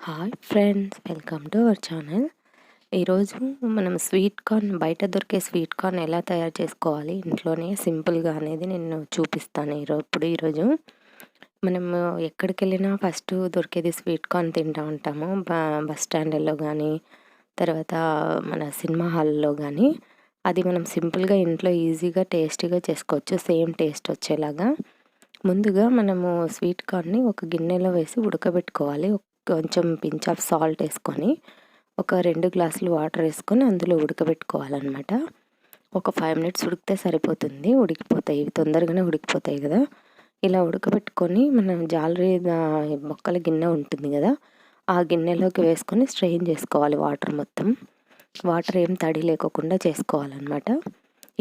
Hi friends, welcome to our channel. ఈరోజు మనం sweet corn, బయట దొరికే స్వీట్ కార్న్ ఎలా తయారు చేసుకోవాలి ఇంట్లోనే సింపుల్గా అనేది నేను చూపిస్తాను. ఈరోజు మనము ఎక్కడికి వెళ్ళినా ఫస్ట్ దొరికేది స్వీట్ కార్న్ తింటూ ఉంటాము. బస్ స్టాండ్లలో కానీ, తర్వాత మన సినిమా హాల్లో కానీ. అది మనం సింపుల్గా ఇంట్లో ఈజీగా టేస్టీగా చేసుకోవచ్చు, సేమ్ టేస్ట్ వచ్చేలాగా. ముందుగా మనము స్వీట్ కార్న్ని ఒక గిన్నెలో వేసి ఉడకబెట్టుకోవాలి. కొంచెం పించ్ ఆఫ్ సాల్ట్ వేసుకొని, ఒక 2 గ్లాసులు వాటర్ వేసుకొని అందులో ఉడకబెట్టుకోవాలన్నమాట. ఒక 5 మినిట్స్ ఉడికితే సరిపోతుంది. ఉడికిపోతాయి, తొందరగానే ఉడికిపోతాయి కదా. ఇలా ఉడకబెట్టుకొని మనం జాలరీ మొక్కల గిన్నె ఉంటుంది కదా, ఆ గిన్నెలోకి వేసుకొని స్ట్రెయిన్ చేసుకోవాలి వాటర్ మొత్తం. వాటర్ ఏం తడి లేకోకుండా చేసుకోవాలన్నమాట.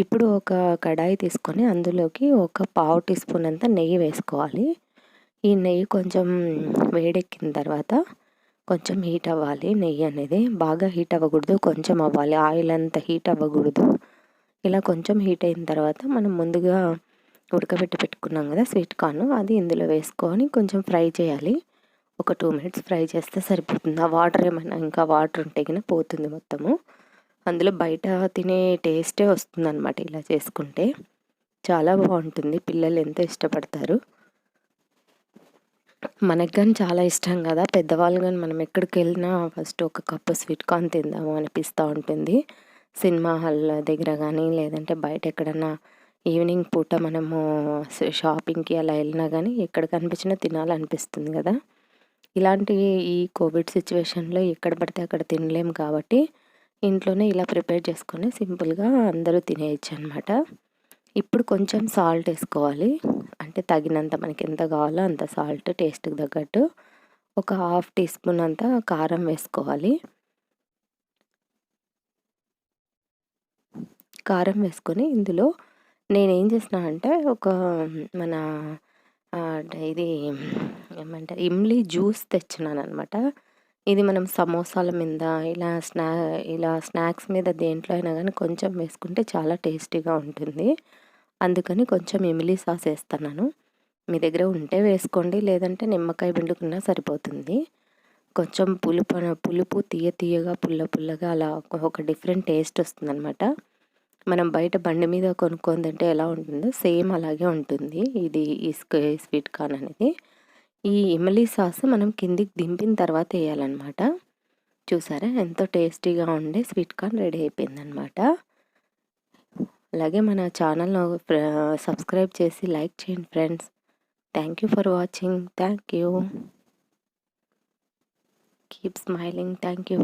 ఇప్పుడు ఒక కడాయి తీసుకొని అందులోకి ఒక పావు టీ స్పూన్ అంతా నెయ్యి వేసుకోవాలి. ఈ నెయ్యి కొంచెం వేడెక్కిన తర్వాత కొంచెం హీట్ అవ్వాలి. నెయ్యి అనేది బాగా హీట్ అవ్వకూడదు, కొంచెం అవ్వాలి. ఆయిల్ అంతా హీట్ అవ్వకూడదు. ఇలా కొంచెం హీట్ అయిన తర్వాత మనం ముందుగా ఉడకబెట్టి పెట్టుకున్నాం కదా స్వీట్ కార్న్, అది ఇందులో వేసుకొని కొంచెం ఫ్రై చేయాలి. ఒక 2 మినిట్స్ ఫ్రై చేస్తే సరిపోతుంది. ఆ వాటర్ ఏమైనా ఇంకా వాటర్ ఉంటే కనుక పోతుంది మొత్తము. అందులో బయట తినే టేస్టే వస్తుందన్నమాట. ఇలా చేసుకుంటే చాలా బాగుంటుంది, పిల్లలు ఎంతో ఇష్టపడతారు. మనకు కానీ చాలా ఇష్టం కదా, పెద్దవాళ్ళు కానీ. మనం ఎక్కడికి వెళ్ళినా ఫస్ట్ ఒక కప్పు స్వీట్ కార్న్ తిందాము అనిపిస్తూ ఉంటుంది. సినిమా హాల్ దగ్గర కానీ, లేదంటే బయట ఎక్కడన్నా ఈవినింగ్ పూట మనము షాపింగ్కి అలా వెళ్ళినా కానీ ఎక్కడ కనిపించినా తినాలనిపిస్తుంది కదా. ఇలాంటి ఈ కోవిడ్ సిచ్యువేషన్లో ఎక్కడ పడితే అక్కడ తినలేము కాబట్టి ఇంట్లోనే ఇలా ప్రిపేర్ చేసుకొని సింపుల్గా అందరూ తినేయచ్చు అనమాట. ఇప్పుడు కొంచెం సాల్ట్ వేసుకోవాలి, అంటే తగినంత, మనకి ఎంత కావాలో అంత సాల్ట్, టేస్ట్కి తగ్గట్టు. ఒక హాఫ్ టీ స్పూన్ అంతా కారం వేసుకోవాలి. కారం వేసుకొని ఇందులో నేనేం చేసిన అంటే ఒక మన ఇది ఏమంటారు, ఇమ్లీ జ్యూస్ తెచ్చినాను అనమాట. ఇది మనం సమోసాల మీద, ఇలా స్నాక్స్ మీద దేంట్లో అయినా కానీ కొంచెం వేసుకుంటే చాలా టేస్టీగా ఉంటుంది. అందుకని కొంచెం ఇమ్లీ సాస్ వేస్తున్నాను. మీ దగ్గర ఉంటే వేసుకోండి, లేదంటే నిమ్మకాయ పిండుకున్నా సరిపోతుంది. కొంచెం పులుపు తీయగా, పుల్లగా అలా ఒక డిఫరెంట్ టేస్ట్ వస్తుందన్నమాట. మనం బయట బండి మీద కొనుక్కొని తింటే ఎలా ఉంటుందో సేమ్ అలాగే ఉంటుంది ఈ స్వీట్ కార్న్ అనేది. ఈ ఇమ్లీ సాస్ మనం కిందికి దింపిన తర్వాత వేయాలన్నమాట. చూసారా, ఎంతో టేస్టీగా ఉండే స్వీట్ కార్న్ రెడీ అయిపోయిందనమాట. అలాగే మన ఛానల్ను సబ్స్క్రైబ్ చేసి లైక్ చేయండి friends. Thank you for watching. Thank you. Keep smiling. Thank you.